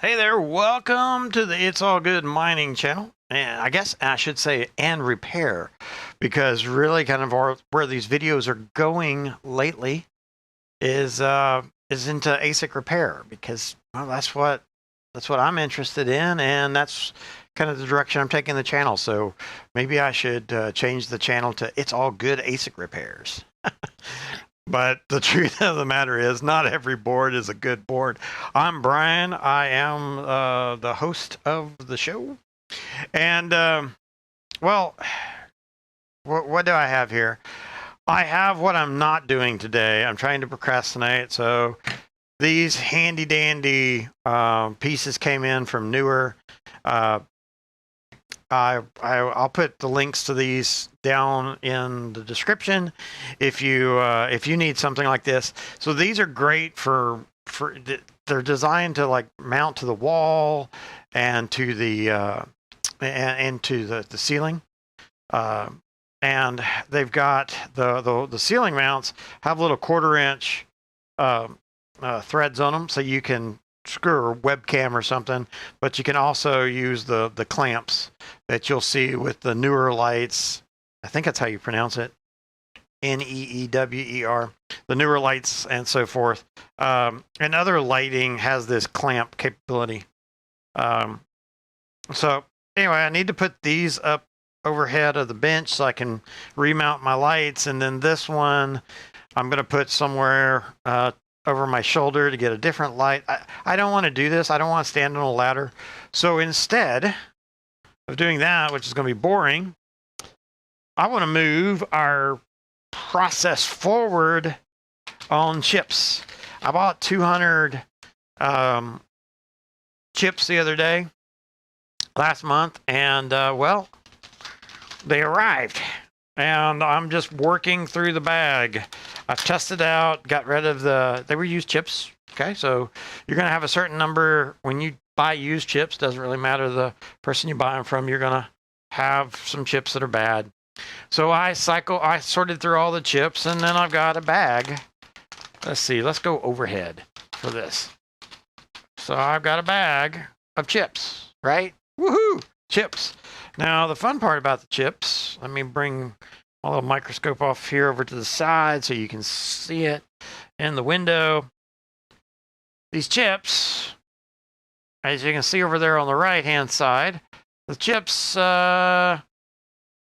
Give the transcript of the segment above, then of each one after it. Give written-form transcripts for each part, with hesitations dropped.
Hey there, welcome to the It's All Good Mining channel. And I guess I should say and repair, because really kind of where these videos are going lately is into ASIC repair, because well, that's what I'm interested in, and that's kind of the direction I'm taking the channel. So maybe I should change the channel to It's All Good ASIC Repairs. But the truth of the matter is, not every board is a good board. I'm Brian. I am the host of the show. And, well, what do I have here? I have what I'm not doing today. I'm trying to procrastinate. So these handy dandy pieces came in from Neewer. I'll put the links to these down in the description if you need something like this. So these are great for they're designed to like mount to the wall and to the the ceiling. And they've got the ceiling mounts have little 1/4 inch threads on them, so you can screw a webcam or something, but you can also use the clamps that you'll see with the newer lights. I think that's how you pronounce it. Neewer, the newer lights and so forth. And other lighting has this clamp capability. So anyway, I need to put these up overhead of the bench so I can remount my lights. And then this one I'm going to put somewhere over my shoulder to get a different light. I don't want to do this. I don't want to stand on a ladder. So instead of doing that, which is going to be boring, I want to move our process forward on chips. I bought 200 chips the other day, last month, and well, they arrived. And I'm just working through the bag. I've tested out, got rid of they were used chips. Okay, so you're going to have a certain number when you buy used chips. Doesn't really matter the person you buy them from. You're going to have some chips that are bad. So I sorted through all the chips, and then I've got a bag. Let's see, let's go overhead for this. So I've got a bag of chips, right? Woohoo! Chips. Now, the fun part about the chips, let me bring my little microscope off here over to the side so you can see it in the window. These chips, as you can see over there on the right-hand side, the chips are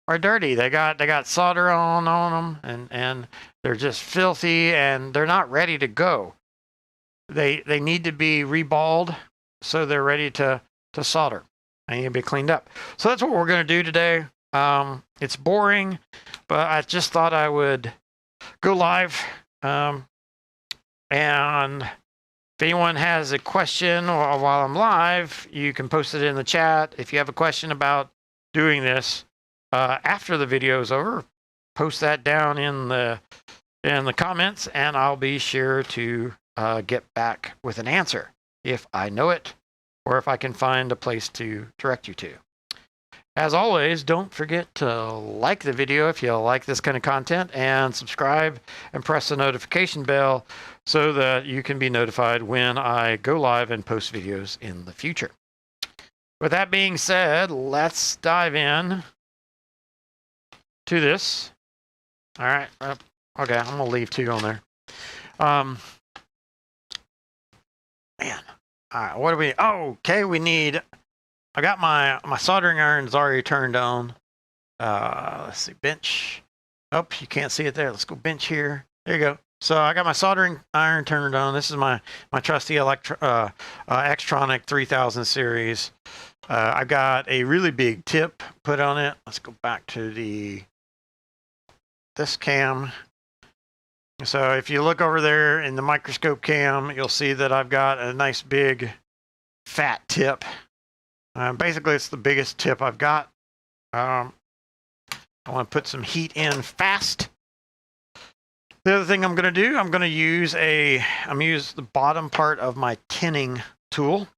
dirty. They got solder on them, and they're just filthy, and they're not ready to go. They need to be reballed so they're ready to solder. I need to be cleaned up. So that's what we're going to do today. It's boring, but I just thought I would go live. And if anyone has a question while I'm live, you can post it in the chat. If you have a question about doing this after the video is over, post that down in the comments, and I'll be sure to get back with an answer if I know it, or if I can find a place to direct you to. As always, don't forget to like the video if you like this kind of content, and subscribe and press the notification bell so that you can be notified when I go live and post videos in the future. With that being said, let's dive in to this. All right. Okay, I'm going to leave 2 on there. Man. All right, what do we... Oh, okay, we need... I got my soldering iron's already turned on. Let's see, bench. Oh, you can't see it there. Let's go bench here. There you go. So I got my soldering iron turned on. This is my trusty Xtronic 3000 series. I've got a really big tip put on it. Let's go back to this cam. So if you look over there in the microscope cam, you'll see that I've got a nice big fat tip. Basically, it's the biggest tip I've got. I want to put some heat in fast. The other thing I'm going to do, I'm going to use the bottom part of my tinning tool.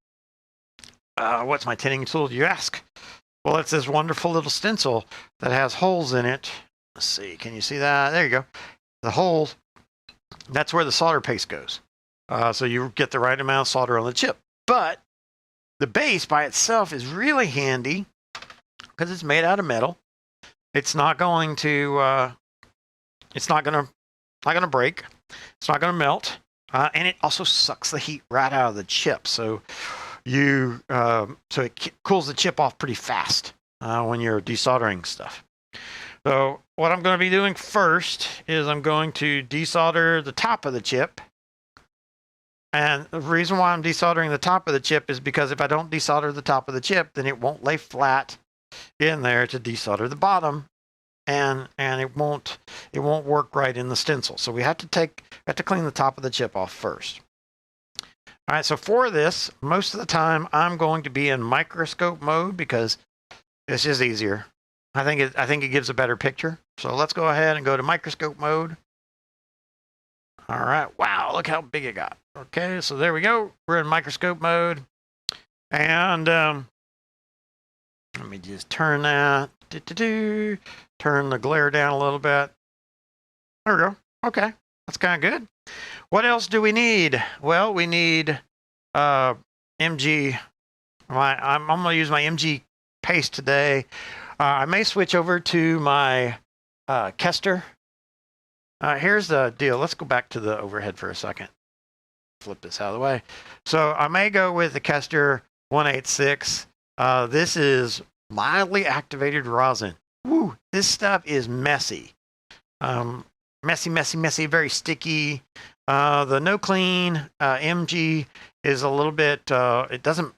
What's my tinning tool, you ask? Well, it's this wonderful little stencil that has holes in it. Let's see, can you see that? There you go. The holes, that's where the solder paste goes. So you get the right amount of solder on the chip. But The base by itself is really handy because it's made out of metal. It's not going to break. It's not going to melt, and it also sucks the heat right out of the chip. So it cools the chip off pretty fast when you're desoldering stuff. So what I'm going to be doing first is I'm going to desolder the top of the chip. And the reason why I'm desoldering the top of the chip is because if I don't desolder the top of the chip, then it won't lay flat in there to desolder the bottom, and it won't work right in the stencil. So we have to clean the top of the chip off first. All right, so for this, most of the time I'm going to be in microscope mode because it's just easier. I think it gives a better picture. So let's go ahead and go to microscope mode. All right, wow, look how big it got. Okay, so there we go. We're in microscope mode. And let me just turn that. Turn the glare down a little bit. There we go. Okay, that's kind of good. What else do we need? Well, we need MG. I'm going to use my MG paste today. I may switch over to my Kester. Here's the deal. Let's go back to the overhead for a second. Flip this out of the way. So I may go with the Kester 186. This is mildly activated rosin. Woo, this stuff is messy. Messy, very sticky. The No Clean MG is a little bit, it doesn't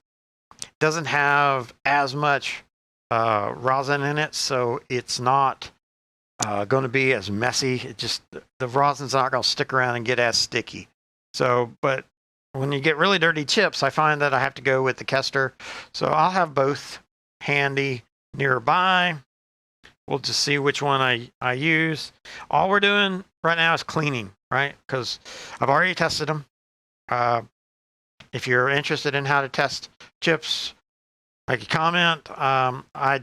have as much rosin in it, so it's not going to be as messy. It just, the rosin's not going to stick around and get as sticky. So, but when you get really dirty chips, I find that I have to go with the Kester. So I'll have both handy nearby. We'll just see which one I use. All we're doing right now is cleaning, right? Because I've already tested them. If you're interested in how to test chips, make a comment. I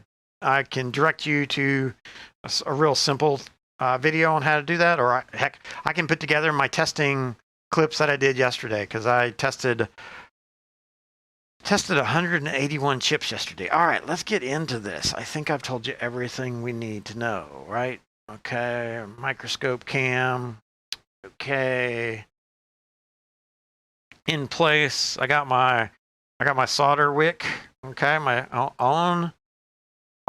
can direct you to a real simple video on how to do that, or heck, I can put together my testing clips that I did yesterday because I tested 181 chips yesterday. All right, let's get into this. I think I've told you everything we need to know, right? Okay, microscope cam. Okay, in place. I got my solder wick. Okay, my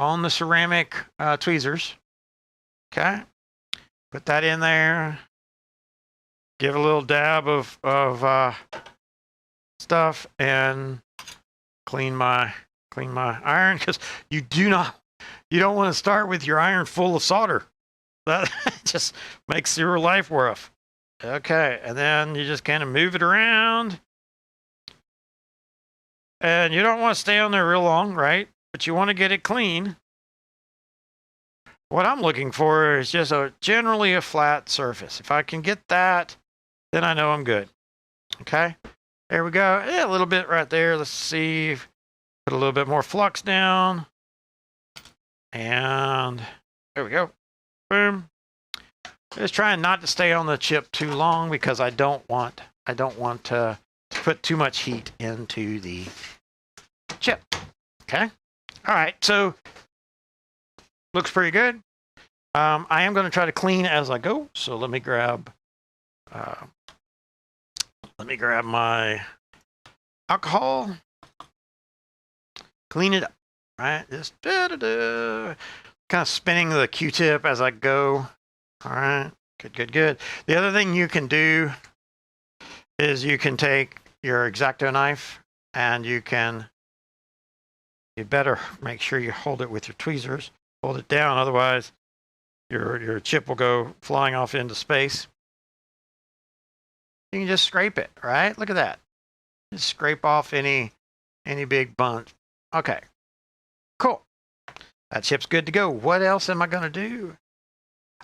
on the ceramic tweezers. Okay, put that in there. Give a little dab of stuff and clean my iron, because you don't want to start with your iron full of solder. That just makes your life rough. Okay, and then you just kind of move it around. And you don't want to stay on there real long, right? But you want to get it clean. What I'm looking for is just generally a flat surface. If I can get that, then I know I'm good. Okay, there we go. Yeah, a little bit right there. Let's see. Put a little bit more flux down. And there we go. Boom. Just trying not to stay on the chip too long because I don't want to put too much heat into the chip. Okay. All right. So looks pretty good. I am going to try to clean as I go. So let me grab my alcohol. Clean it up. Right. Just kind of spinning the Q-tip as I go. All right. Good. The other thing you can do is you can take your X-Acto knife and you better make sure you hold it with your tweezers. Hold it down, otherwise your chip will go flying off into space. You can just scrape it, right? Look at that. Just scrape off any big bunch. Okay, cool. That chip's good to go. What else am I going to do?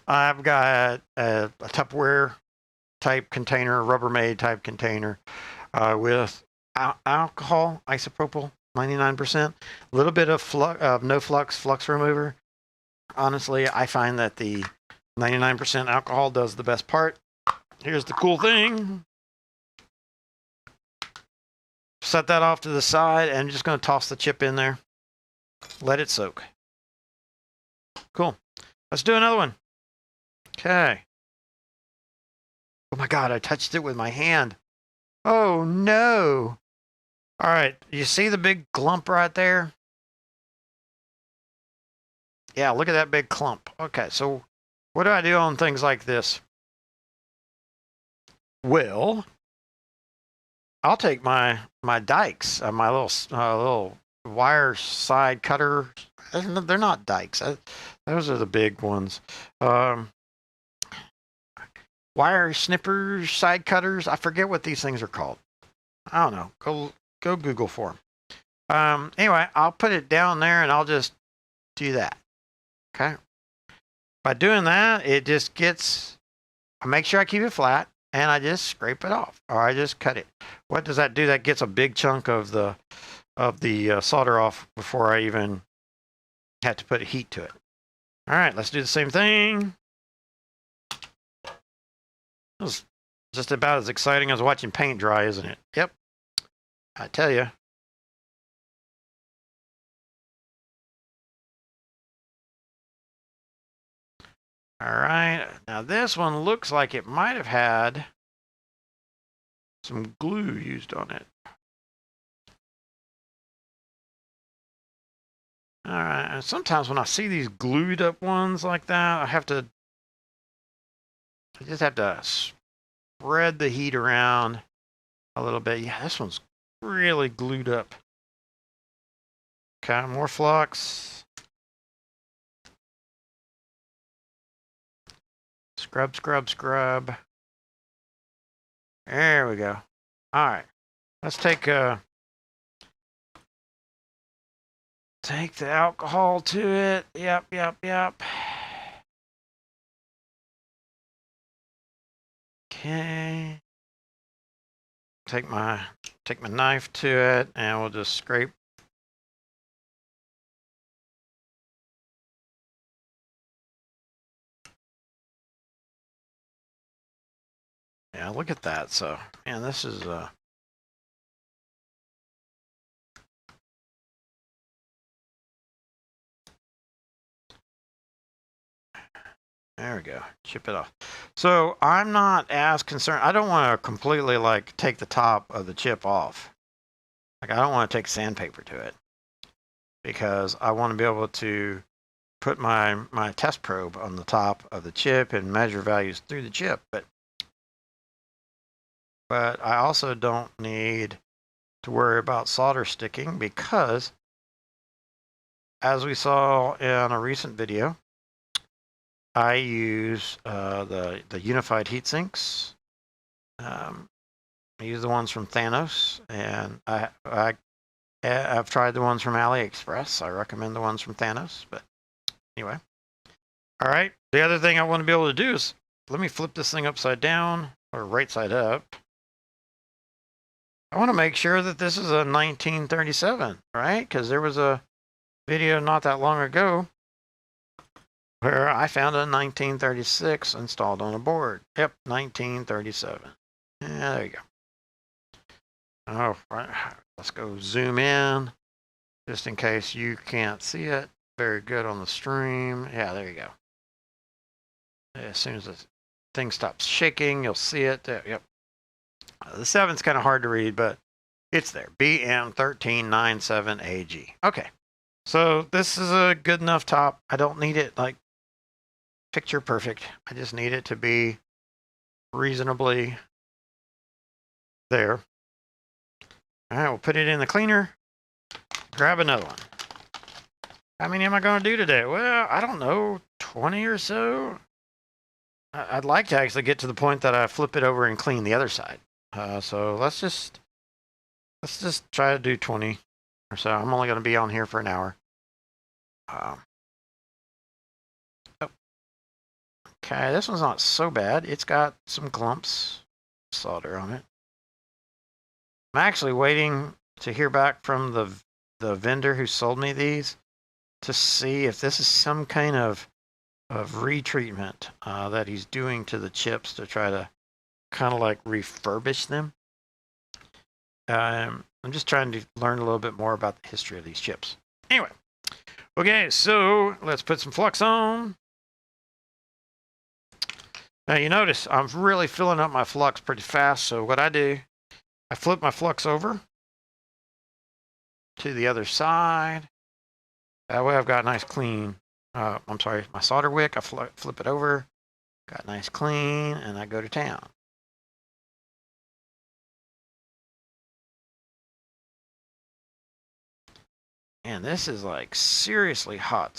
I've got a Tupperware type container, Rubbermaid type container with alcohol, isopropyl, 99%, a little bit of no flux remover. Honestly, I find that the 99% alcohol does the best part. Here's the cool thing. set that off to the side, and I'm just going to toss the chip in there. Let it soak. Cool. Let's do another one. Okay. Oh my God, I touched it with my hand. Oh no. All right, you see the big clump right there? Yeah, look at that big clump. Okay, so what do I do on things like this? Well, I'll take my dikes, my little wire side cutter. They're not dikes. Those are the big ones. Wire snippers, side cutters. I forget what these things are called. I don't know. Go Google for them. Anyway, I'll put it down there and I'll just do that. Okay. By doing that, it just gets. I make sure I keep it flat and I just scrape it off, or I just cut it. What does that do? That gets a big chunk of the solder off before I even have to put a heat to it. All right, let's do the same thing. It was just about as exciting as watching paint dry, isn't it? Yep. I tell you. All right, now this one looks like it might have had some glue used on it. All right, and sometimes when I see these glued up ones like that, I just have to spread the heat around a little bit. Yeah, this one's really glued up. Okay, more flux. Scrub, scrub, scrub. There we go. All right, let's take the alcohol to it. Yep. Okay. Take my knife to it, and we'll just scrape. Yeah, look at that. So, man, this is there we go. Chip it off. So I'm not as concerned. I don't want to completely like take the top of the chip off. Like I don't want to take sandpaper to it because I want to be able to put my test probe on the top of the chip and measure values through the chip. But I also don't need to worry about solder sticking because, as we saw in a recent video, I use the unified heat sinks. I use the ones from Thanos, and I've tried the ones from AliExpress. I recommend the ones from Thanos. But anyway, all right. The other thing I want to be able to do is let me flip this thing upside down or right side up. I want to make sure that this is a 1937, right? Because there was a video not that long ago where I found a 1936 installed on a board. Yep, 1937. Yeah, there you go. Oh, right. Let's go zoom in, just in case you can't see it. Very good on the stream. Yeah, there you go. As soon as the thing stops shaking, you'll see it. There, yep. The 7's kind of hard to read, but it's there. BM1397AG. Okay. So this is a good enough top. I don't need it like picture perfect. I just need it to be reasonably there. All right, we'll put it in the cleaner. Grab another one. How many am I going to do today? Well, I don't know, 20 or so. I'd like to actually get to the point that I flip it over and clean the other side. So let's just try to do 20 or so. I'm only going to be on here for an hour. Oh. Okay, this one's not so bad. It's got some clumps of solder on it. I'm actually waiting to hear back from the vendor who sold me these to see if this is some kind of retreatment that he's doing to the chips to try to kind of like refurbish them. I'm just trying to learn a little bit more about the history of these chips. Anyway, okay, so let's put some flux on. Now you notice I'm really filling up my flux pretty fast. So what I do, I flip my flux over to the other side. That way I've got nice clean, I'm sorry, my solder wick. I flip it over, got nice clean, and I go to town. And this is like seriously hot.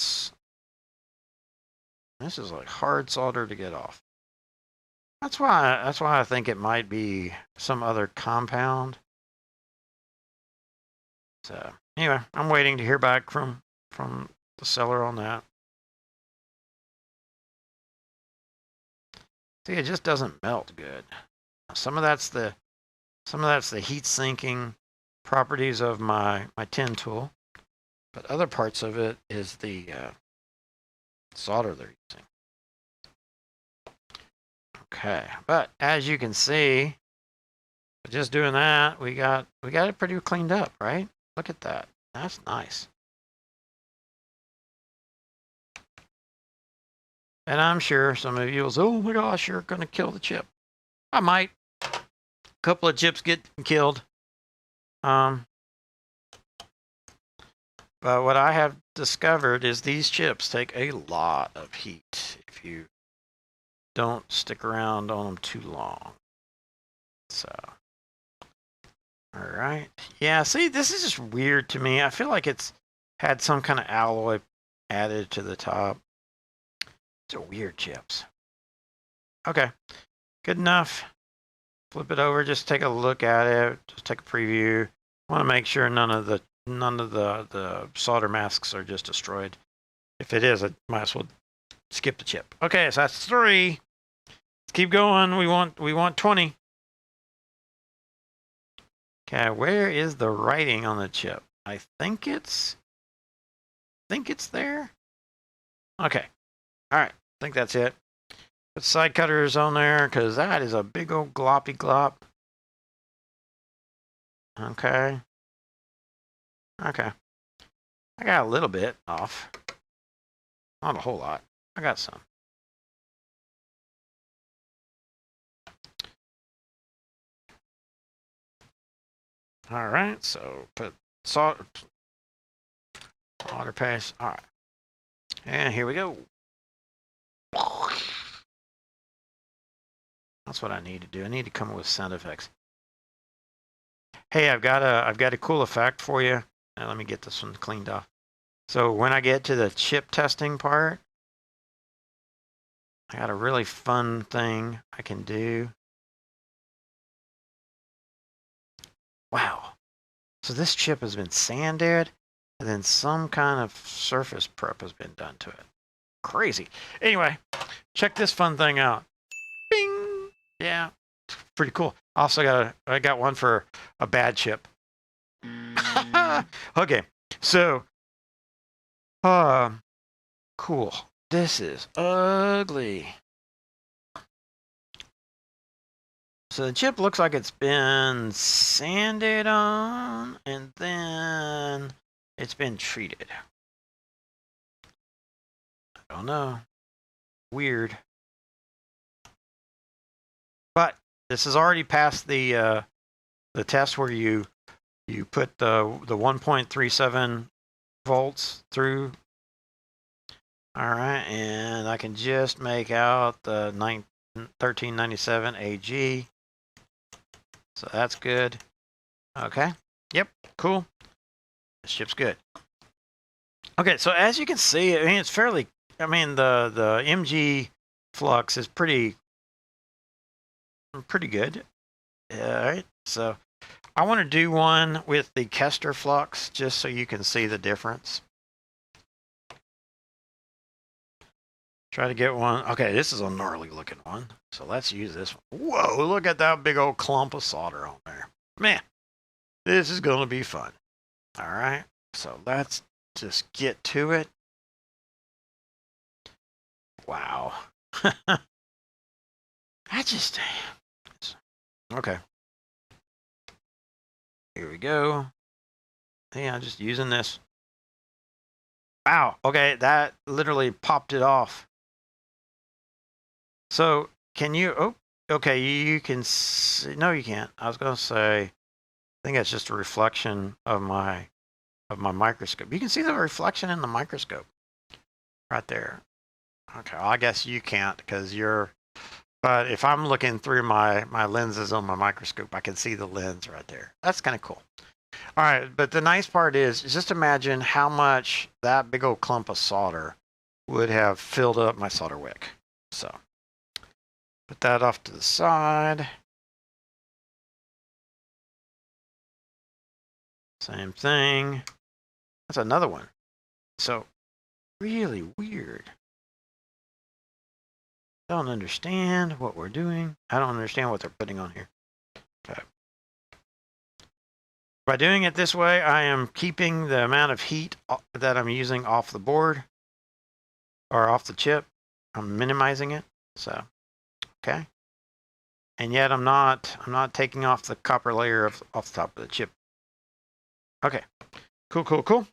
This is like hard solder to get off. That's why I think it might be some other compound. So anyway, I'm waiting to hear back from the seller on that. See, it just doesn't melt good. Some of that's the heat sinking properties of my tin tool, but other parts of it is the solder they're using. Okay, but as you can see, just doing that, we got it pretty cleaned up, right? Look at that. That's nice. And I'm sure some of you will say, oh my gosh, you're going to kill the chip. I might. A couple of chips get killed. But what I have discovered is these chips take a lot of heat if you don't stick around on them too long. So, all right. Yeah, see, this is just weird to me. I feel like it's had some kind of alloy added to the top. These are weird chips. Okay, good enough. Flip it over, just take a look at it, just take a preview. I want to make sure none of the solder masks are just destroyed. If it is, I might as well skip the chip. Okay, so that's 3. Let's keep going. We want 20. Okay, where is the writing on the chip? I think it's there. Okay. All right. I think that's it. Put side cutters on there because that is a big old gloppy glop. Okay. Okay. I got a little bit off. Not a whole lot. I got some. All right. So put solder paste. All right. And here we go. That's what I need to do. I need to come up with sound effects. Hey, I've got a cool effect for you. Now, let me get this one cleaned off. So when I get to the chip testing part, I got a really fun thing I can do. Wow. So this chip has been sanded, and then some kind of surface prep has been done to it. Crazy. Anyway, check this fun thing out. Bing! Yeah, pretty cool. Also I got one for a bad chip. Okay, so cool. This is ugly. So the chip looks like it's been sanded on and then it's been treated. I don't know. Weird. But this has already passed the test where you put the 1.37 volts through. All right, and I can just make out the 1397 AG. So that's good. Okay. Yep. Cool. This chip's good. Okay, so as you can see, I mean it's fairly. I mean the MG flux is pretty good. All right. So I want to do one with the Kester flux just so you can see the difference. Try to get one. Okay, this is a gnarly looking one. So let's use this one. Whoa, look at that big old clump of solder on there. Man, this is going to be fun. All right, so let's just get to it. Wow. Okay. Here we go. Yeah, just using this. Wow. Okay, that literally popped it off. So can you? Oh, okay. You can. See, no, you can't. I was gonna say. I think that's just a reflection of my microscope. You can see the reflection in the microscope right there. Okay. Well, I guess you can't because you're. But if I'm looking through my lenses on my microscope, I can see the lens right there. That's kind of cool. All right, but the nice part is just imagine how much that big old clump of solder would have filled up my solder wick. So put that off to the side. Same thing. That's another one. So really weird. Don't understand what we're doing. I don't understand what they're putting on here. Okay. By doing it this way, I am keeping the amount of heat that I'm using off the board or off the chip. I'm minimizing it. So, okay. And yet I'm not taking off the copper layer off the top of the chip. Okay. Cool.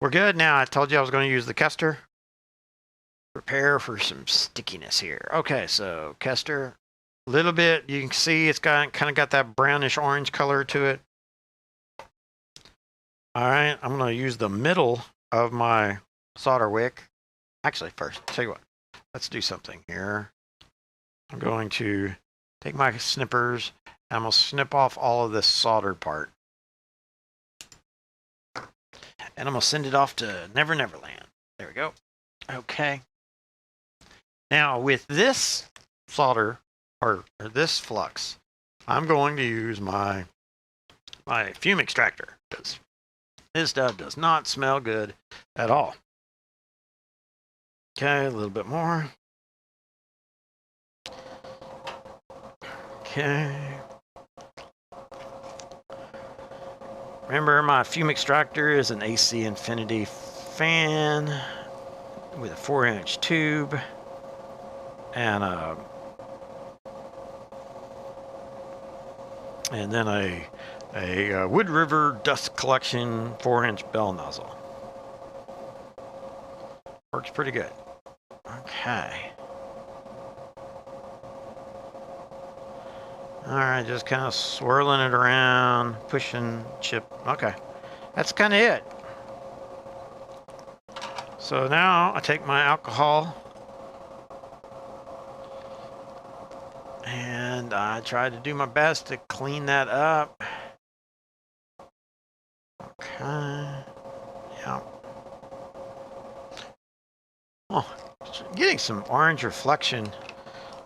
We're good now. I told you I was going to use the Kester. Prepare for some stickiness here. Okay, so Kester, a little bit. You can see it's got kind of got that brownish orange color to it. All right, I'm going to use the middle of my solder wick. Actually, first, tell you what, let's do something here. I'm going to take my snippers, and I'm going to snip off all of this soldered part. And I'm going to send it off to Never Never Land. There we go. Okay. Now, with this solder, or this flux, I'm going to use my fume extractor, because this stuff does not smell good at all. Okay, a little bit more. Okay. Remember, my fume extractor is an AC Infinity fan with a 4-inch tube and then a Wood River Dust Collection 4-inch bell nozzle. Works pretty good. Okay. All right, just kind of swirling it around, pushing chip. Okay, that's kind of it. So now I take my alcohol and I try to do my best to clean that up. Okay, yeah. Oh, getting some orange reflection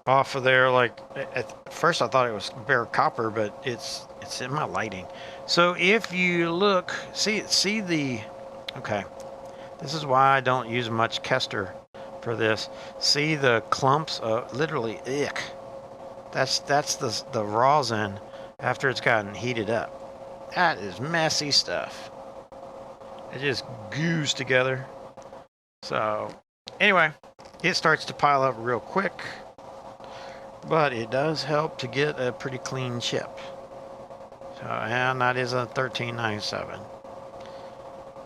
off of there. Like at first I thought it was bare copper, but it's in my lighting. So if you look, see the, okay, this is why I don't use much Kester for this. See the clumps of literally ick. That's the rosin after it's gotten heated up. That is messy stuff. It just goos together. So anyway, it starts to pile up real quick, but it does help to get a pretty clean chip. So, and that is a 1397.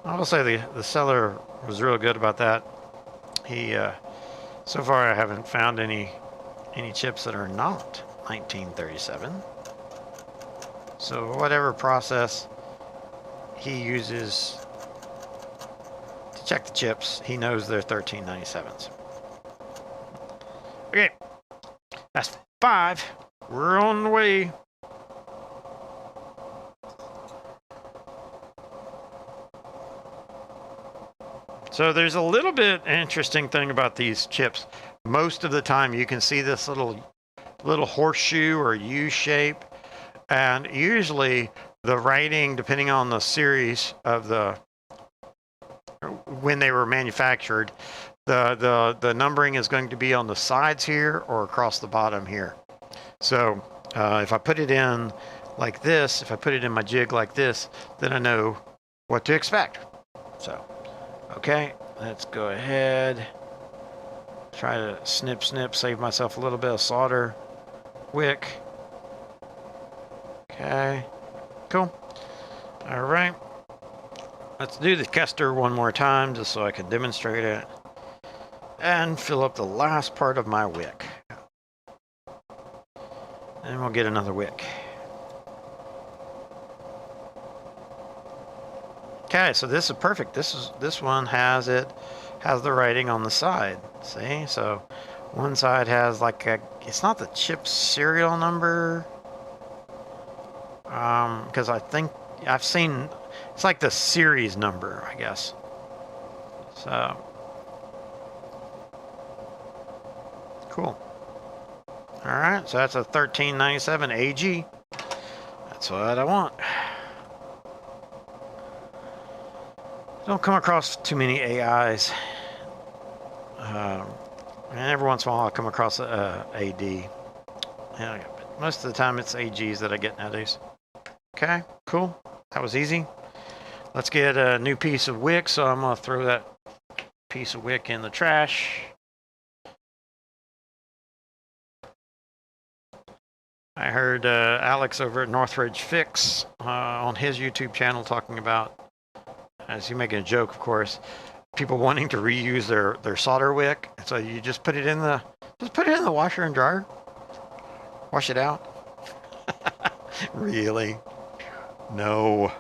I will say the seller was real good about that. He so far I haven't found any chips that are not 1937. So whatever process he uses to check the chips, he knows they're 1397s. Okay, that's 5. We're on the way. So there's a little bit interesting thing about these chips. Most of the time you can see this little horseshoe or U shape, and usually the writing, depending on the series of when they were manufactured, the numbering is going to be on the sides here or across the bottom here. So if I put it in like this, if I put it in my jig like this, then I know what to expect. So okay, let's go ahead, try to snip, save myself a little bit of solder wick. Okay, cool. All right. Let's do the Kester one more time just so I can demonstrate it. And fill up the last part of my wick. And we'll get another wick. Okay, so this is perfect. This one has the writing on the side. See? So one side has like it's not the chip serial number. Because I think I've seen it's like the series number, I guess. So cool. All right, so that's a 1397 AG. That's what I want. Don't come across too many AIs. And every once in a while I'll come across a AD. Yeah, but most of the time it's AGs that I get nowadays. Okay, cool. That was easy. Let's get a new piece of wick, so I'm going to throw that piece of wick in the trash. I heard Alex over at Northridge Fix on his YouTube channel talking about, as he making a joke, of course, people wanting to reuse their solder wick. So you just put it in the washer and dryer. Wash it out. Really? No.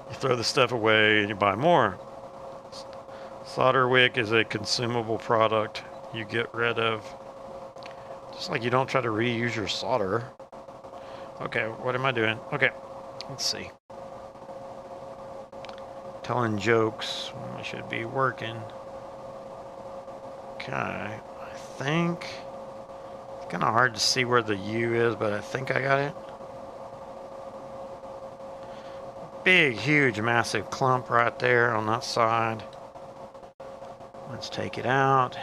You throw the stuff away and you buy more. Solder wick is a consumable product you get rid of. Just like you don't try to reuse your solder. Okay, what am I doing? Okay, let's see. Telling jokes when I should be working. Okay, I think it's kind of hard to see where the U is, but I think I got it. Big, huge, massive clump right there on that side. Let's take it out.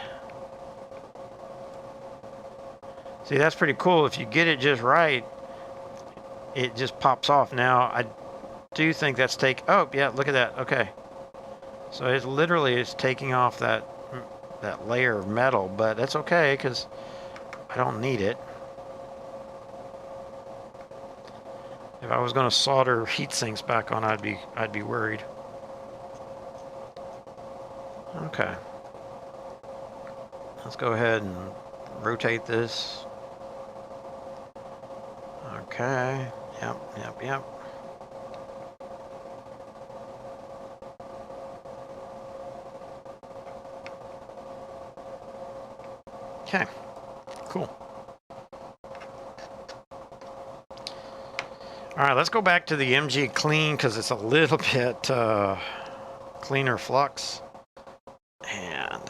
See, that's pretty cool. If you get it just right, it just pops off. Now, I do think that's oh, yeah, look at that. Okay. So it literally is taking off that layer of metal, but that's okay because I don't need it. If I was going to solder heat sinks back on, I'd be worried. Okay. Let's go ahead and rotate this. Okay. Yep. Okay. Cool. All right, let's go back to the MG clean because it's a little bit cleaner flux. And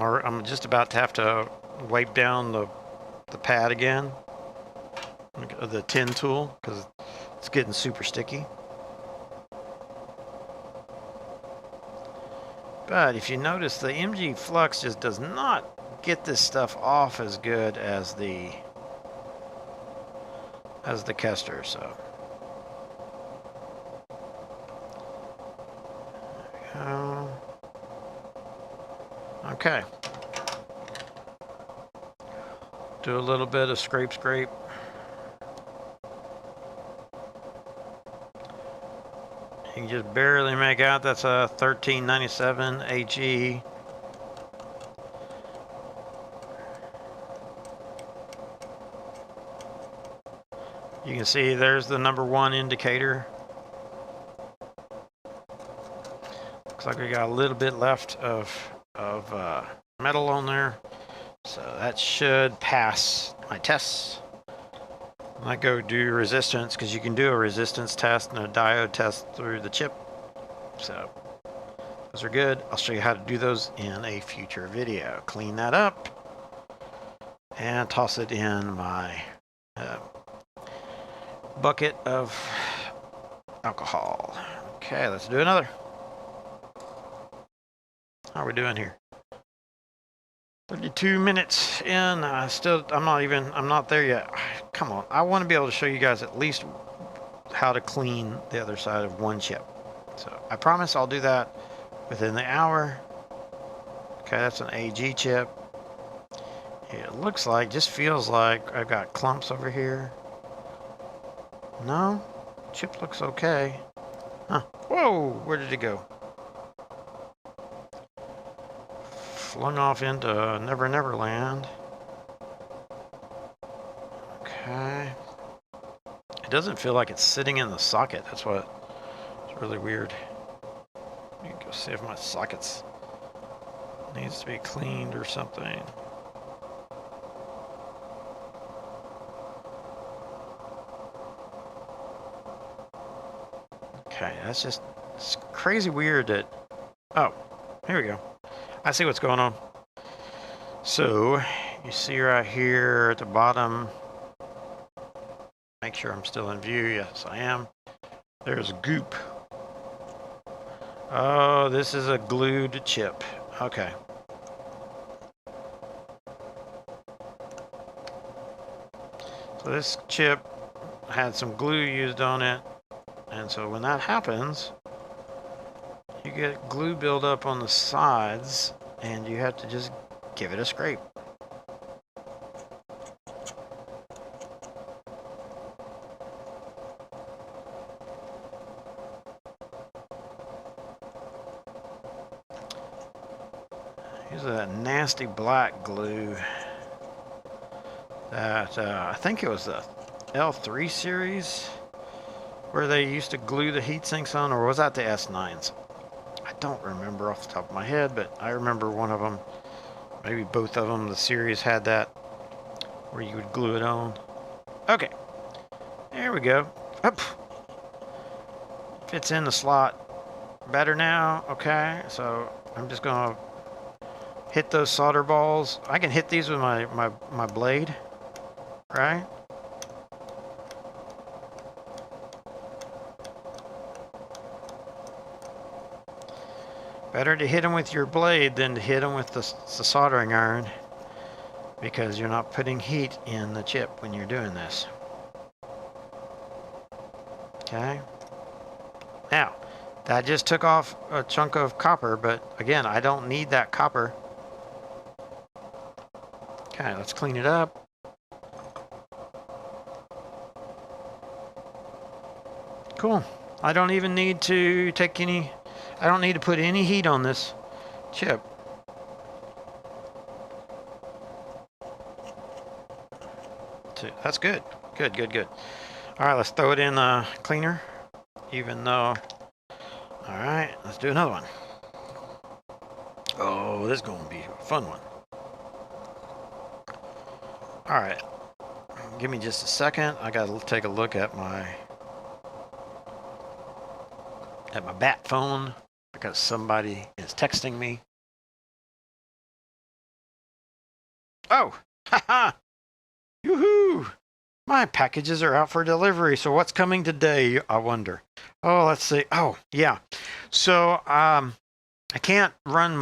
I'm just about to have to wipe down the pad again, the tin tool, because it's getting super sticky. But if you notice, the MG flux just does not get this stuff off as good as the Kester, so. Okay. Do a little bit of scrape. You can just barely make out that's a 1397 AG. You can see there's the #1 indicator. Looks like we got a little bit left of metal on there. So that should pass my tests. I might go do resistance because you can do a resistance test and a diode test through the chip. So those are good. I'll show you how to do those in a future video. Clean that up and toss it in my bucket of alcohol. Okay, let's do another. How are we doing here? 32 minutes in. I'm not there yet. Come on. I want to be able to show you guys at least how to clean the other side of one chip. So I promise I'll do that within the hour. Okay, that's an AG chip. It looks like, just feels like I've got clumps over here. No? Chip looks okay. Huh. Whoa! Where did it go? Flung off into Never Never Land. Okay. It doesn't feel like it's sitting in the socket. That's what it's really weird. Let me go see if my sockets needs to be cleaned or something. Okay, that's just it's crazy weird that... Oh, here we go. I see what's going on. So, you see right here at the bottom, make sure I'm still in view. Yes, I am. There's goop. Oh, this is a glued chip. Okay. So this chip had some glue used on it, and so when that happens, you get glue buildup on the sides, and you have to just give it a scrape. Here's that nasty black glue that I think it was the L3 series where they used to glue the heat sinks on, or was that the S9s? I don't remember off the top of my head, but I remember one of them, maybe both of them, the series had that where you would glue it on. Okay, there we go. Up. Fits in the slot better now. Okay, so I'm just gonna hit those solder balls. I can hit these with my blade, right? Better to hit them with your blade than to hit them with the soldering iron, because you're not putting heat in the chip when you're doing this. Okay. Now, that just took off a chunk of copper, but again, I don't need that copper. Okay, let's clean it up. Cool. I don't even need to take any... I don't need to put any heat on this chip. That's good. Good, good, good. All right, let's throw it in the cleaner, even though... All right, let's do another one. Oh, this is going to be a fun one. All right, give me just a second. I got to take a look at my bat phone because somebody is texting me. Oh, haha! Yoo-hoo! My packages are out for delivery, so what's coming today, I wonder? Oh, let's see. Oh, yeah. So, I can't run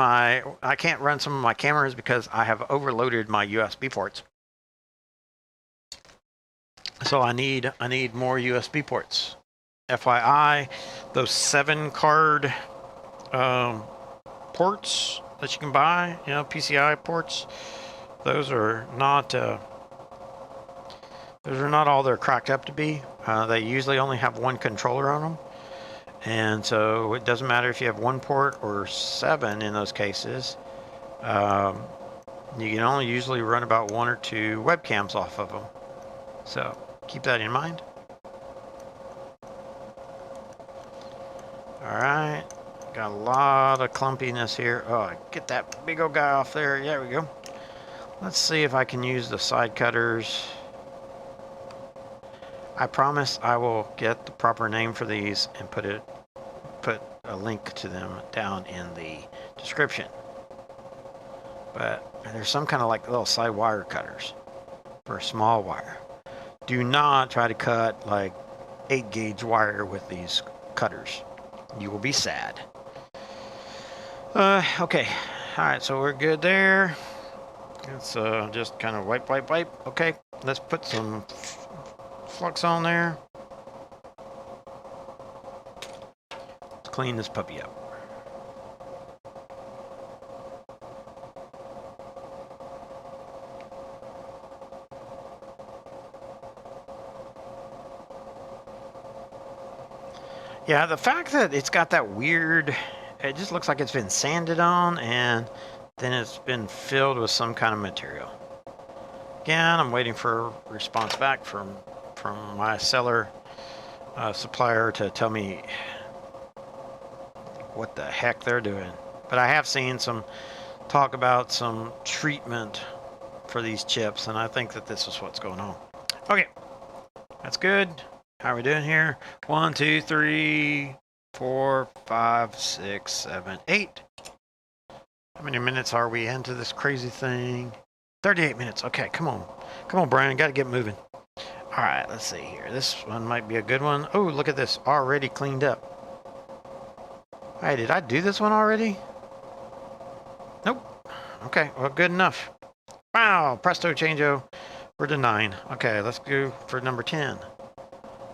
some of my cameras because I have overloaded my USB ports. So I need more USB ports. FYI, those 7-card ports that you can buy, you know, PCI ports, those are not all they're cracked up to be. They usually only have one controller on them, and so it doesn't matter if you have 1 port or 7 in those cases. You can only usually run about 1 or 2 webcams off of them. So keep that in mind. All right, got a lot of clumpiness here. Oh, get that big old guy off there. There we go. Let's see if I can use the side cutters. I promise I will get the proper name for these and put a link to them down in the description. But there's some kind of like little side wire cutters for a small wire. Do not try to cut like 8-gauge wire with these cutters. You will be sad. Okay. All right, so we're good there. Let's just kind of wipe. Okay, let's put some flux on there. Let's clean this puppy up. Yeah, the fact that it's got that weird, it just looks like it's been sanded on and then it's been filled with some kind of material. Again, I'm waiting for a response back from my seller supplier to tell me what the heck they're doing. But I have seen some talk about some treatment for these chips, and I think that this is what's going on. Okay, that's good. How are we doing here? 1, 2, 3, 4, 5, 6, 7, 8. How many minutes are we into this crazy thing? 38 minutes. Okay, come on. Come on, Brian. Got to get moving. All right, let's see here. This one might be a good one. Oh, look at this. Already cleaned up. Hey, did I do this one already? Nope. Okay, well, good enough. Wow, presto changeo. We're to 9. Okay, let's go for number 10.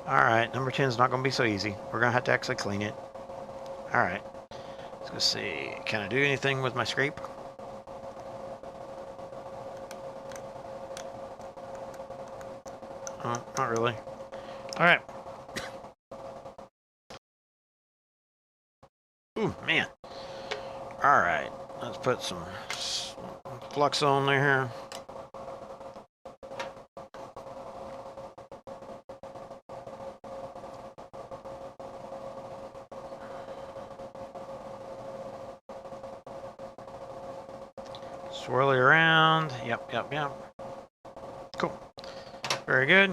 All right, number 10 is not going to be so easy. We're going to have to actually clean it. All right. Let's go see. Can I do anything with my scrape? Not really. All right. Ooh, man. All right. Let's put some flux on there. Swirl it around. Yep. Cool. Very good.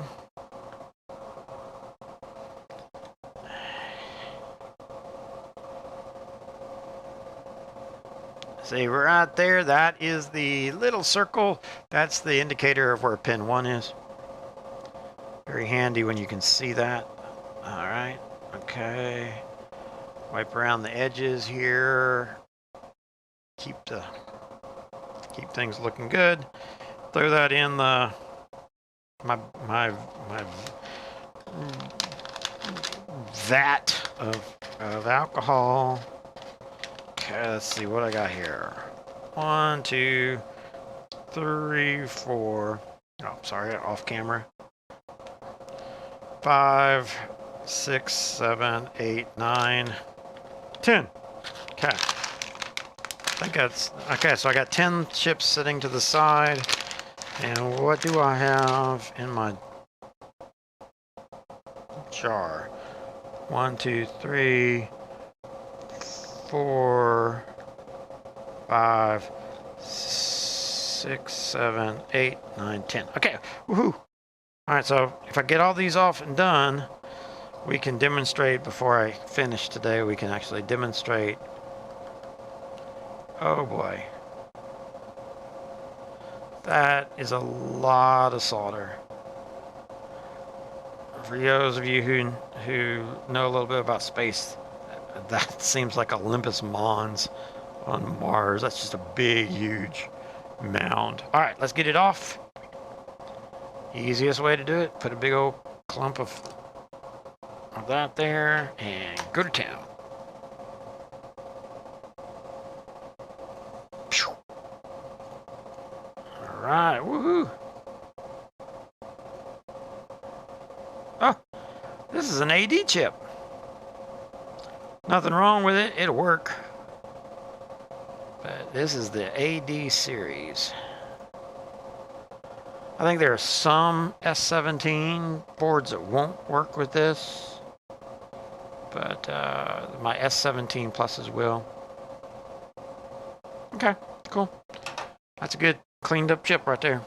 See, right there, that is the little circle. That's the indicator of where pin 1 is. Very handy when you can see that. All right. Okay. Wipe around the edges here. Keep things looking good. Throw that in the my vat of alcohol. Okay, let's see what I got here. 1, 2, 3, 4. Oh, sorry, off camera. 5, 6, 7, 8, 9, 10. Okay. I think that's okay. So I got 10 chips sitting to the side. And what do I have in my jar? 1, 2, 3, 4, 5, 6, 7, 8, 9, 10. Okay. Woohoo! All right. So if I get all these off and done, we can demonstrate before I finish today. We can actually demonstrate. Oh boy. That is a lot of solder. For those of you who know a little bit about space, that seems like Olympus Mons on Mars. That's just a big, huge mound. All right, let's get it off. Easiest way to do it, put a big old clump of that there and go to town. All right, woohoo. Oh, this is an AD chip. Nothing wrong with it, it'll work. But this is the AD series. I think there are some S17 boards that won't work with this, but my S17 pluses will. Okay, cool. That's a good cleaned up chip right there.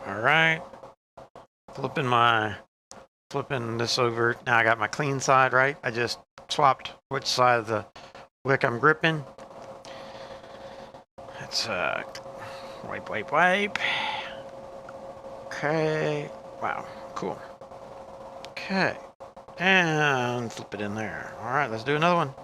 All right, flipping this over. Now I got my clean side, right? I just swapped which side of the wick I'm gripping. Let's wipe. Okay, wow, cool. Okay, and flip it in there. All right, let's do another one.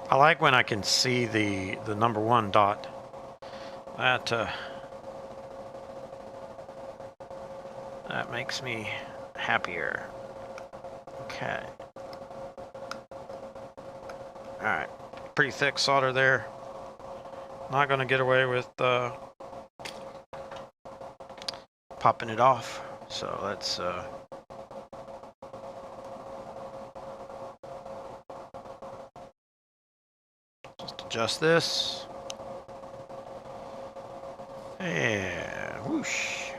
I like when I can see the number 1 dot. That makes me happier. Okay. All right, pretty thick solder there. Not going to get away with popping it off. So let's just adjust this. And whoosh.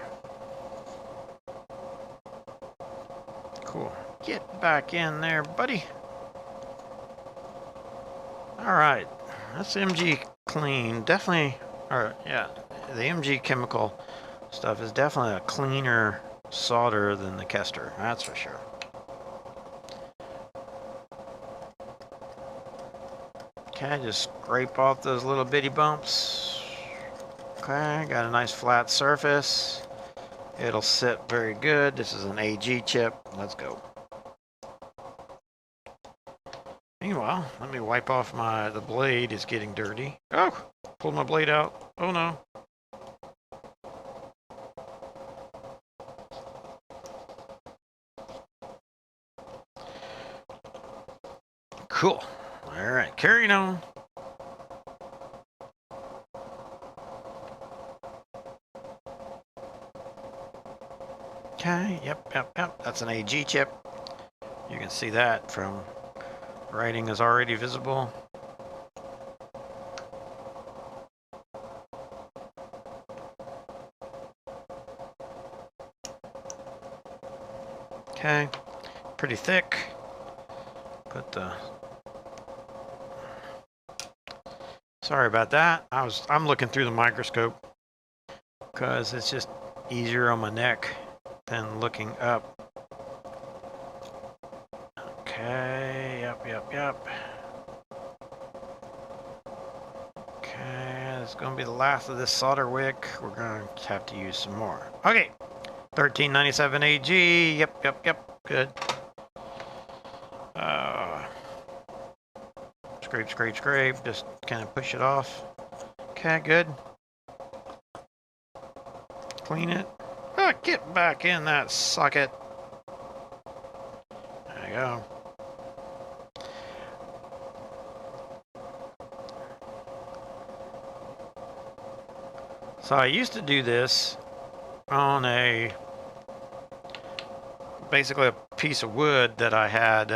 Cool. Get back in there, buddy. All right. That's MG clean. Definitely, or yeah, the MG chemical stuff is definitely a cleaner solder than the Kester. That's for sure. Okay, just scrape off those little bitty bumps. Okay, got a nice flat surface. It'll sit very good. This is an AG chip. Let's go. Meanwhile, let me wipe off the blade is getting dirty. Oh, pulled my blade out. Oh no. Cool. All right, carrying on. Okay, yep. That's an AG chip. You can see that from writing is already visible. Okay, pretty thick. Put the... Sorry about that. I'm looking through the microscope because it's just easier on my neck than looking up. Okay, yep. Okay, it's going to be the last of this solder wick. We're going to have to use some more. Okay, 1397 AG. Yep. Good. Scrape. Just kind of push it off. Okay, good. Clean it. Oh, get back in that socket. There you go. So I used to do this on basically a piece of wood that I had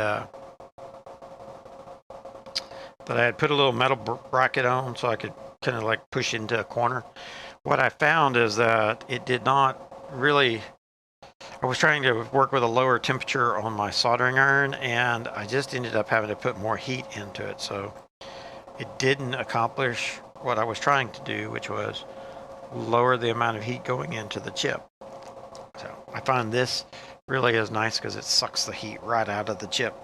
put a little metal bracket on so I could kind of like push into a corner. What I found is that it did not really, I was trying to work with a lower temperature on my soldering iron and I just ended up having to put more heat into it. So it didn't accomplish what I was trying to do, which was lower the amount of heat going into the chip. So I find this really is nice because it sucks the heat right out of the chip.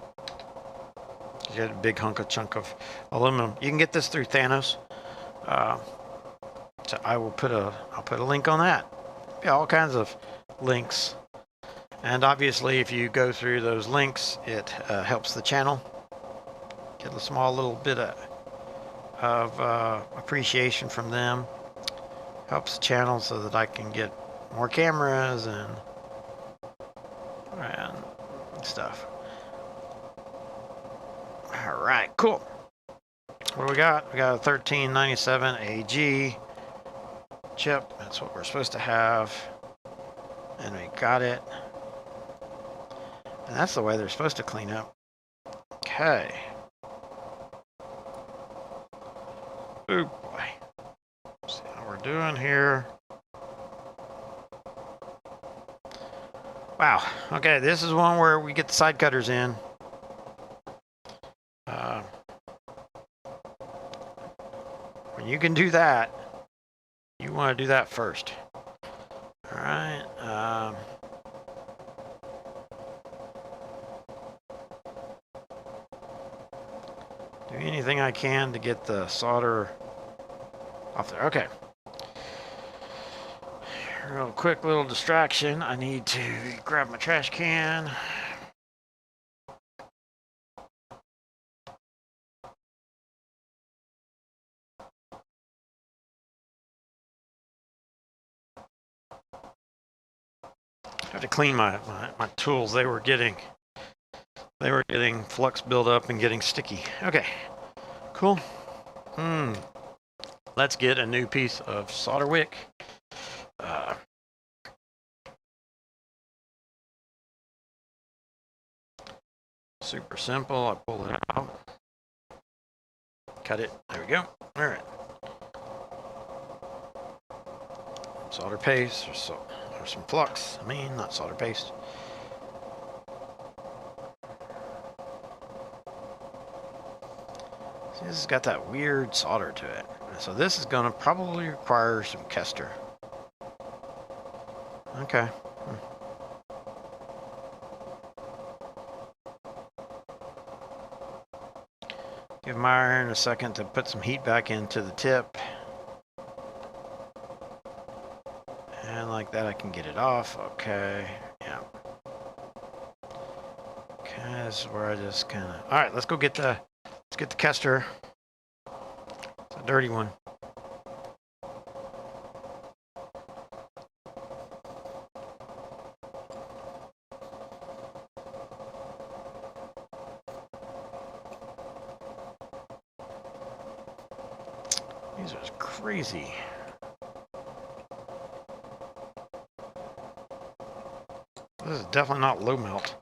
You get a big chunk of aluminum. You can get this through Thanos. So I'll put a link on that. Yeah, all kinds of links. And obviously, if you go through those links, it helps the channel. Get a small little bit of appreciation from them. Helps the channel so that I can get more cameras and stuff. All right, cool. What do we got? We got a 1397 AG chip. That's what we're supposed to have. And we got it. And that's the way they're supposed to clean up. Okay. Oh boy. Let's see how we're doing here. Wow. Okay, this is one where we get the side cutters in. When you can do that, you want to do that first. All right. Do anything I can to get the solder off there. Okay. Real quick little distraction. I need to grab my trash can. I have to clean my tools. They were getting flux buildup and getting sticky. Okay, cool. Let's get a new piece of solder wick. Super simple. I pull it out. Cut it. There we go. All right. Solder paste or some flux. I mean, not solder paste. See, this has got that weird solder to it. So this is going to probably require some Kester. Okay. Give my iron a second to put some heat back into the tip. And like that I can get it off. Okay. Yeah. Okay, this is where I just kind of... Alright, let's get the Kester. It's a dirty one. These are crazy. This is definitely not low melt.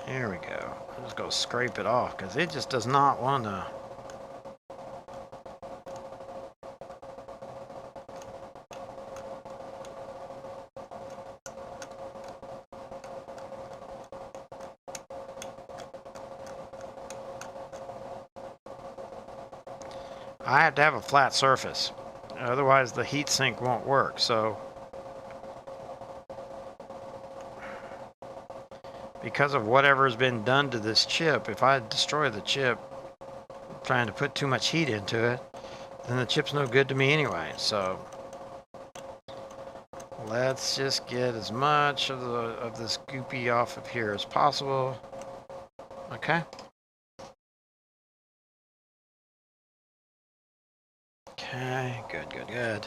There we go. I'll just go scrape it off because it just does not want to. I have to have a flat surface. Otherwise the heat sink won't work. So because of whatever has been done to this chip, if I destroy the chip trying to put too much heat into it, then the chip's no good to me anyway. So let's just get as much of this goopy off of here as possible. Okay. Okay, good.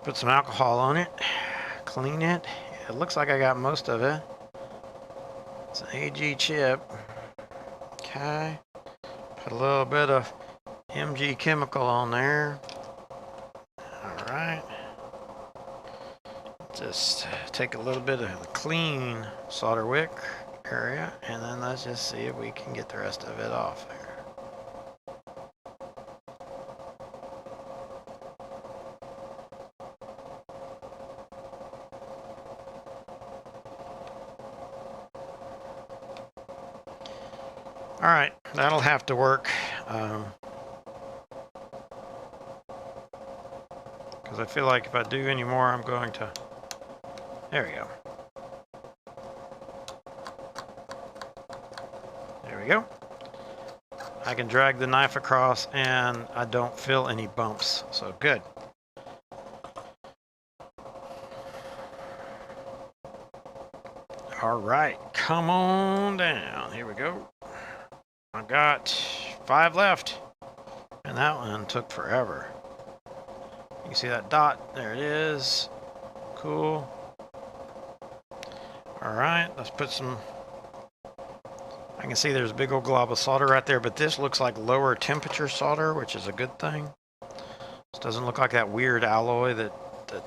Put some alcohol on it, clean it. It looks like I got most of it. It's an AG chip. Okay. Put a little bit of MG chemical on there. All right. Just take a little bit of the clean solder wick area, and then let's just see if we can get the rest of it off there. All right, that'll have to work. Because I feel like if I do any more, I'm going to... There we go. There we go. I can drag the knife across and I don't feel any bumps. So good. All right, come on down. Here we go. I've got 5 left, and that one took forever. You can see that dot. There it is. Cool. All right, let's put some... I can see there's a big old glob of solder right there, but this looks like lower temperature solder, which is a good thing. This doesn't look like that weird alloy that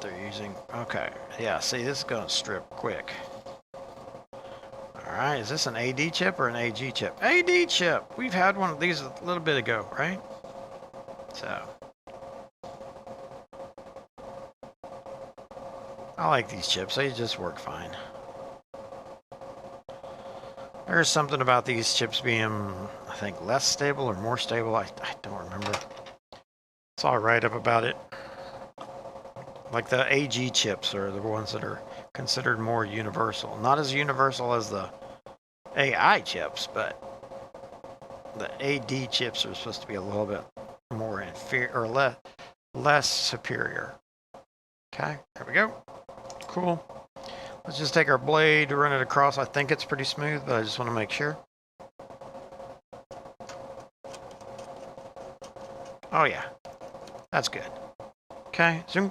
they're using. Okay, yeah, see, this is going to strip quick. All right, is this an AD chip or an AG chip? AD chip! We've had one of these a little bit ago, right? So. I like these chips. They just work fine. There's something about these chips being, I think, less stable or more stable. I don't remember. It's all right up about it. Like the AG chips are the ones that are considered more universal. Not as universal as the AI chips, but the AD chips are supposed to be a little bit more inferior or less superior. Okay, there we go. Cool. Let's just take our blade, run it across. I think it's pretty smooth, but I just want to make sure. Oh yeah, that's good. Okay, zoom.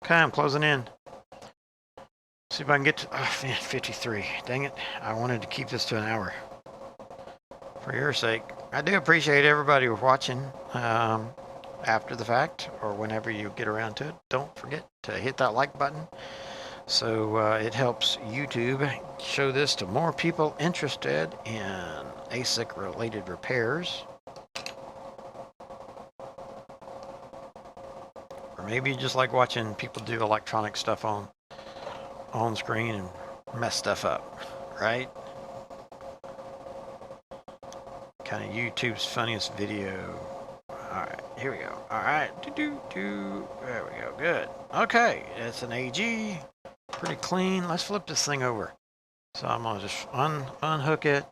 Okay, I'm closing in. See if I can get to, oh man, 53. Dang it, I wanted to keep this to an hour. For your sake. I do appreciate everybody watching after the fact or whenever you get around to it. Don't forget to hit that like button so it helps YouTube show this to more people interested in ASIC related repairs. Or maybe you just like watching people do electronic stuff on screen and mess stuff up, right? Kind of YouTube's funniest video. Alright, here we go. Alright, there we go, good. Okay, it's an AG, pretty clean. Let's flip this thing over. So I'm gonna just unhook it,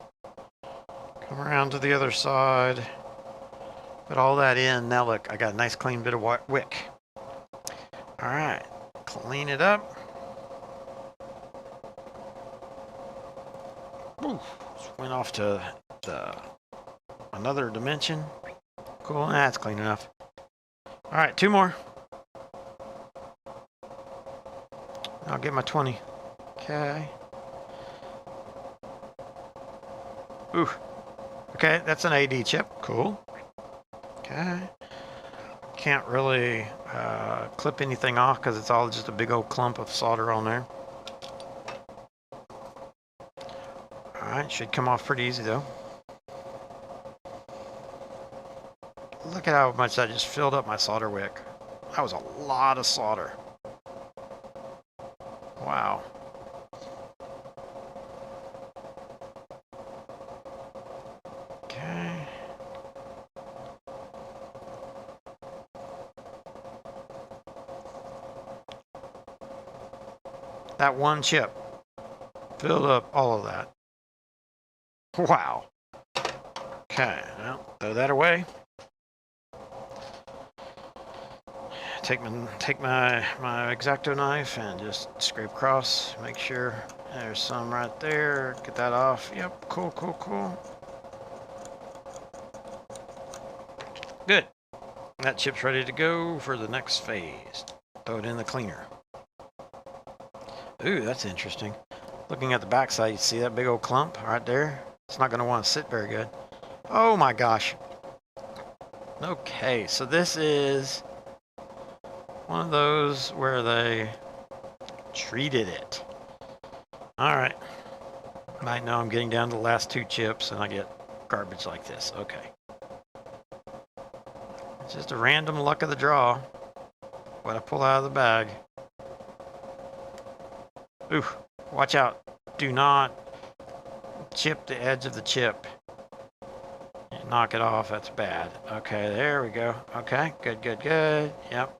come around to the other side, put all that in. Now look, I got a nice clean bit of wick. Alright, clean it up. Ooh, just went off to another dimension. Cool, that's clean enough. Alright, 2 more. I'll get my 20. Okay. Ooh. Okay, that's an AD chip. Cool. Okay. Can't really clip anything off because it's all just a big old clump of solder on there. Alright, should come off pretty easy though. Look at how much I just filled up my solder wick. That was a lot of solder. Wow. Okay. That one chip filled up all of that. Wow. Okay, well, throw that away. Take my X-Acto knife and just scrape across. Make sure there's some right there. Get that off. Yep, cool. Good. That chip's ready to go for the next phase. Throw it in the cleaner. Ooh, that's interesting. Looking at the back side, you see that big old clump right there? It's not going to want to sit very good. Oh my gosh. Okay, so this is one of those where they treated it. Alright. Might know I'm getting down to the last 2 chips and I get garbage like this. Okay. It's just a random luck of the draw. What I pull out of the bag. Ooh, watch out. Do not chip the edge of the chip. Knock it off, that's bad. Okay, there we go. Okay, good. Yep.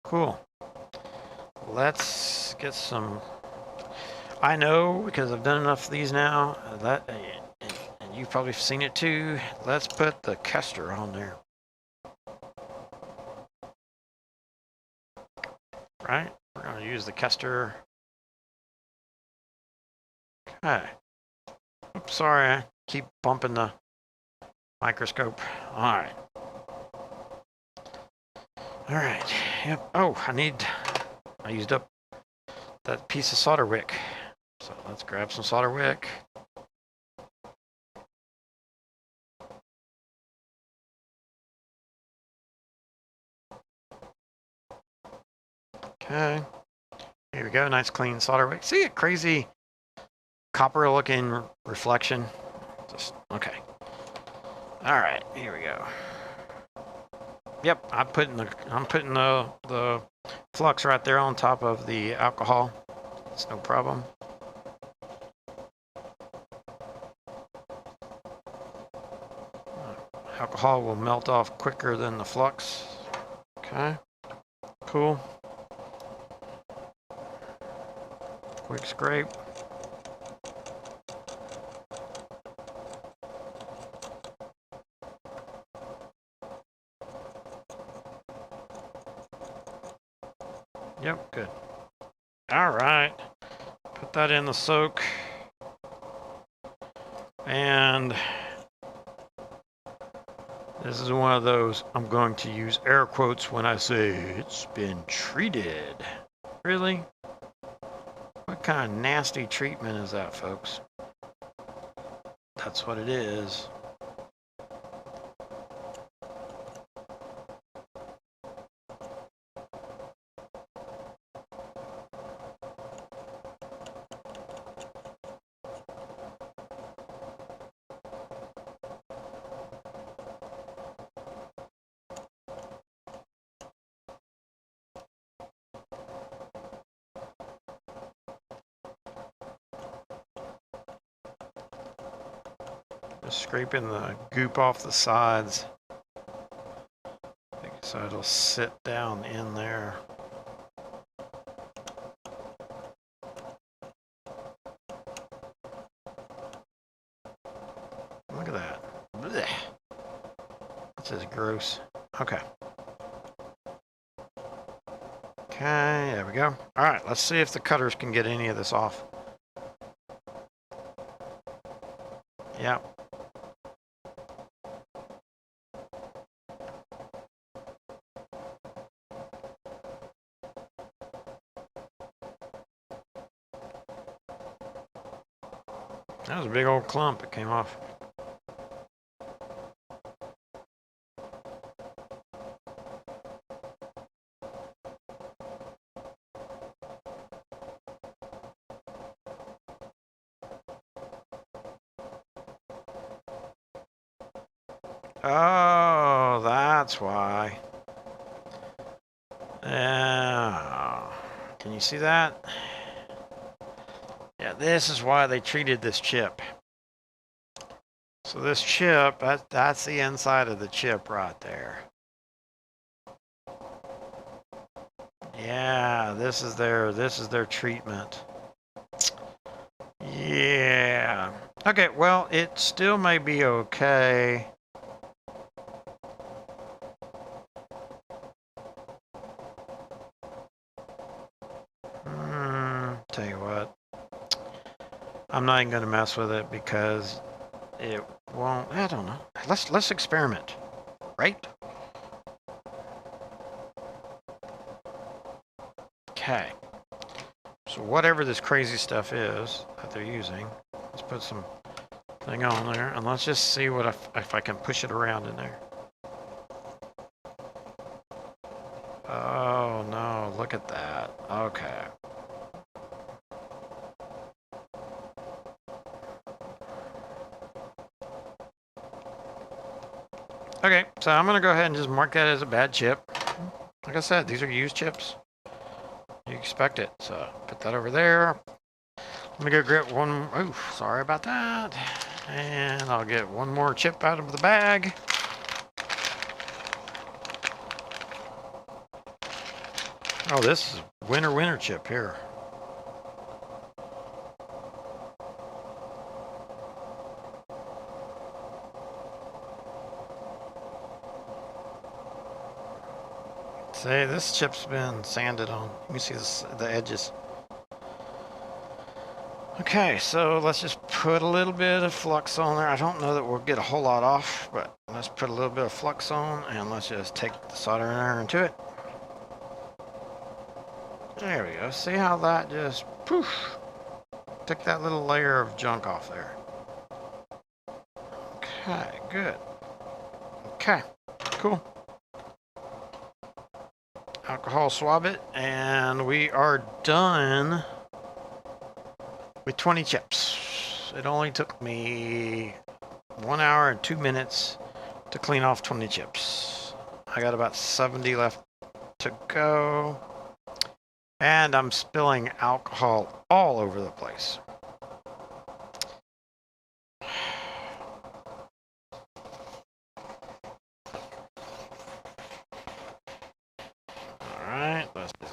Cool. Let's get some... I know, because I've done enough of these now, that, and you've probably seen it too, let's put the Kester on there. Right? We're going to use the Kester. Okay. Oops, sorry, I keep bumping the microscope. Alright. Alright. Yep. Oh, I used up that piece of solder wick. So let's grab some solder wick. Okay. Here we go. Nice clean solder wick. See a crazy copper looking reflection? Just okay. Alright, here we go. Yep, I'm putting the flux right there on top of the alcohol. It's no problem. Alcohol will melt off quicker than the flux. Okay, cool. Quick scrape. Yep, good. All right. Put that in the soak. And this is one of those, I'm going to use air quotes when I say it's been treated. Really? What kind of nasty treatment is that, folks? That's what it is. Just scraping the goop off the sides so it'll sit down in there. Look at that. Blech. That's just gross. Okay. Okay, there we go. All right, let's see if the cutters can get any of this off. Yeah. That was a big old clump that came off. Oh, that's why. Can you see that? Yeah, this is why they treated this chip. So this chip, that's the inside of the chip right there. Yeah, this is their treatment. Yeah. Okay, well, it still may be okay. Tell you what. I'm not even going to mess with it because it won't. I don't know. Let's experiment, right? Okay. So whatever this crazy stuff is that they're using, let's put some thing on there and let's just see what if I can push it around in there. Oh no! Look at that. Okay. Okay, so I'm going to go ahead and just mark that as a bad chip. Like I said, these are used chips. You expect it. So put that over there. Let me go get one. Oh, sorry about that. And I'll get one more chip out of the bag. Oh, this is winner chip here. See, this chip's been sanded on. You can see the edges. Okay, so let's just put a little bit of flux on there. I don't know that we'll get a whole lot off, but let's put a little bit of flux on and let's just take the soldering iron to it. There we go. See how that just poof, took that little layer of junk off there. Okay, good. Okay, cool. Alcohol swab it, and we are done with 20 chips. It only took me 1 hour and 2 minutes to clean off 20 chips. I got about 70 left to go, and I'm spilling alcohol all over the place.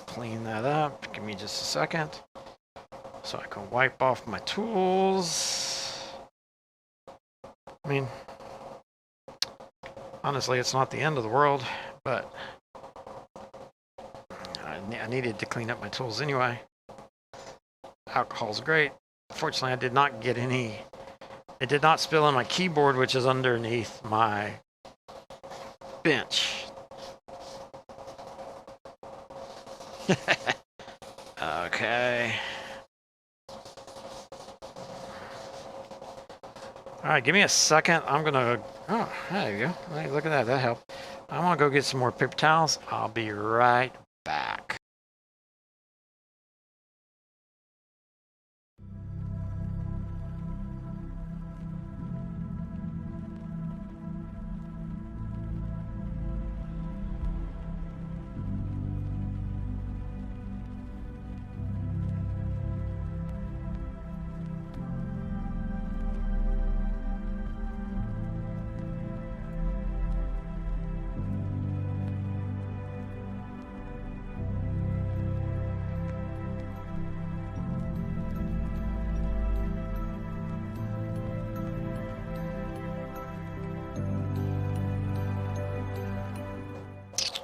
Clean that up. Give me just a second so I can wipe off my tools. I mean, honestly, it's not the end of the world, but I needed to clean up my tools anyway. Alcohol's great. Fortunately, I did not get any. It did not spill on my keyboard, which is underneath my bench. Okay. All right, give me a second. I'm gonna. Oh, there you go. Hey, look at that. That helped. I'm gonna go get some more paper towels. I'll be right back.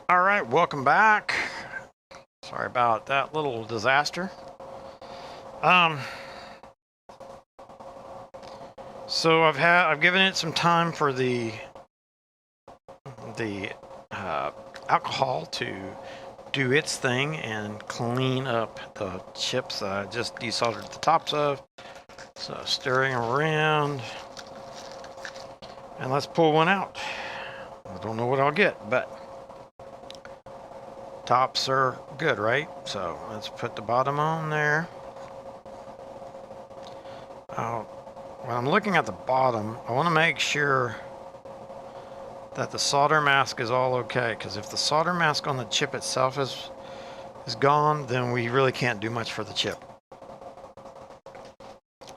All right, welcome back. Sorry about that little disaster. So I've given it some time for the alcohol to do its thing and clean up the chips that I just desoldered the tops of. So stirring around, and let's pull one out. I don't know what I'll get, but tops are good, right? So let's put the bottom on there. When I'm looking at the bottom, I want to make sure that the solder mask is all okay, because if the solder mask on the chip itself is gone, then we really can't do much for the chip.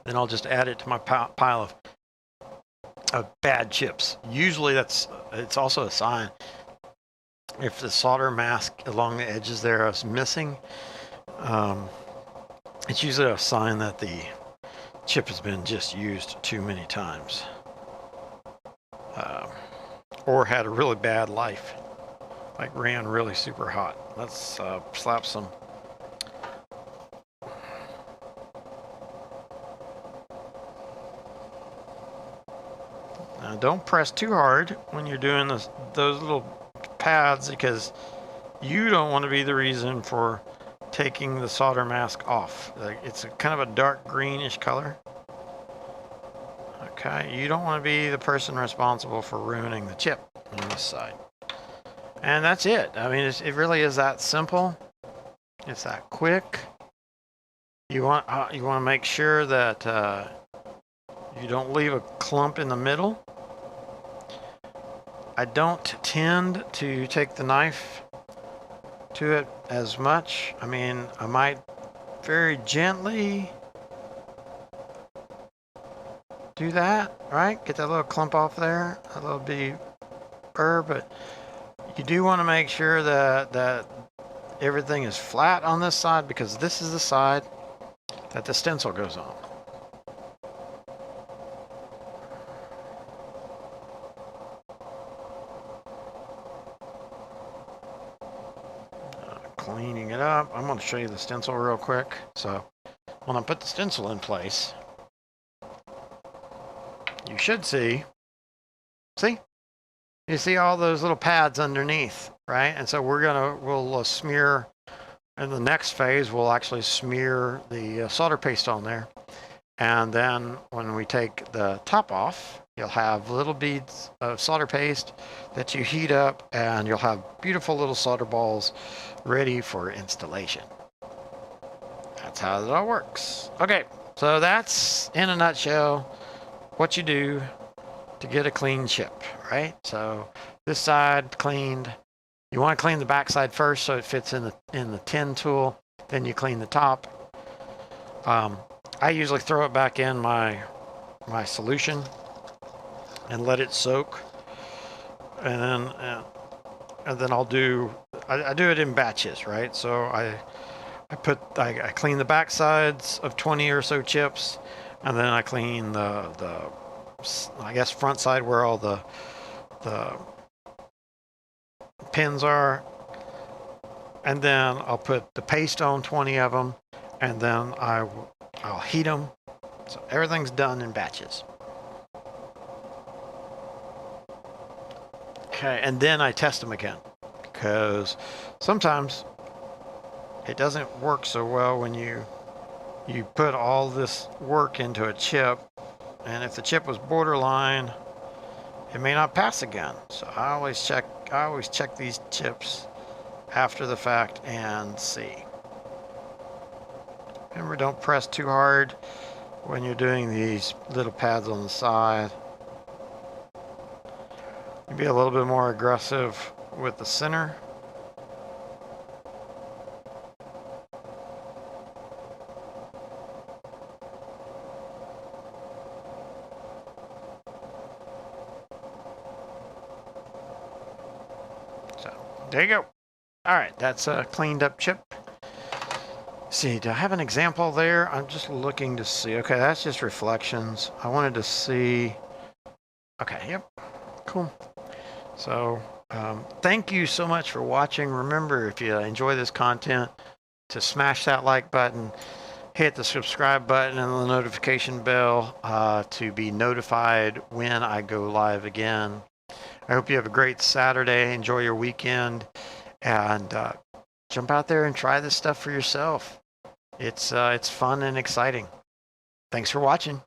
Then I'll just add it to my pile of bad chips. Usually it's also a sign. If the solder mask along the edges there is missing, it's usually a sign that the chip has been just used too many times, or had a really bad life, like ran really super hot. Let's slap some. Now, don't press too hard when you're doing those little pads, because you don't want to be the reason for taking the solder mask off. It's kind of a dark greenish color. Okay, you don't want to be the person responsible for ruining the chip on this side. And that's it. I mean, it really is that simple. It's that quick. You want to make sure that you don't leave a clump in the middle. I don't tend to take the knife to it as much. I mean, I might very gently do that, right? Get that little clump off there, a little bitty burr, but you do want to make sure that everything is flat on this side, because this is the side that the stencil goes on. Cleaning it up. I'm going to show you the stencil real quick. So when I put the stencil in place, you should see you see all those little pads underneath, right? And so we'll smear, in the next phase we'll actually smear the solder paste on there, and then when we take the top off, you'll have little beads of solder paste that you heat up, and you'll have beautiful little solder balls ready for installation. That's how it all works. Okay, so that's in a nutshell what you do to get a clean chip, right? So this side cleaned. You want to clean the back side first so it fits in the tin tool. Then you clean the top. I usually throw it back in my solution and let it soak, and then I'll do I do it in batches, right? So I clean the back sides of 20 or so chips, and then I clean the I guess front side where all the pins are, and then I'll put the paste on 20 of them, and then I'll heat them. So everything's done in batches. Okay, and then I test them again, because sometimes it doesn't work so well when you put all this work into a chip, and if the chip was borderline, it may not pass again. So I always check these chips after the fact and see. Remember, don't press too hard when you're doing these little pads on the side. Be a little bit more aggressive with the center. So there you go. All right, that's a cleaned up chip. See, do I have an example there? I'm just looking to see. Okay, that's just reflections. I wanted to see. Okay, yep, cool. So thank you so much for watching. Remember, if you enjoy this content, to smash that like button, hit the subscribe button and the notification bell to be notified when I go live again. I hope you have a great Saturday. Enjoy your weekend, and jump out there and try this stuff for yourself. It's fun and exciting. Thanks for watching.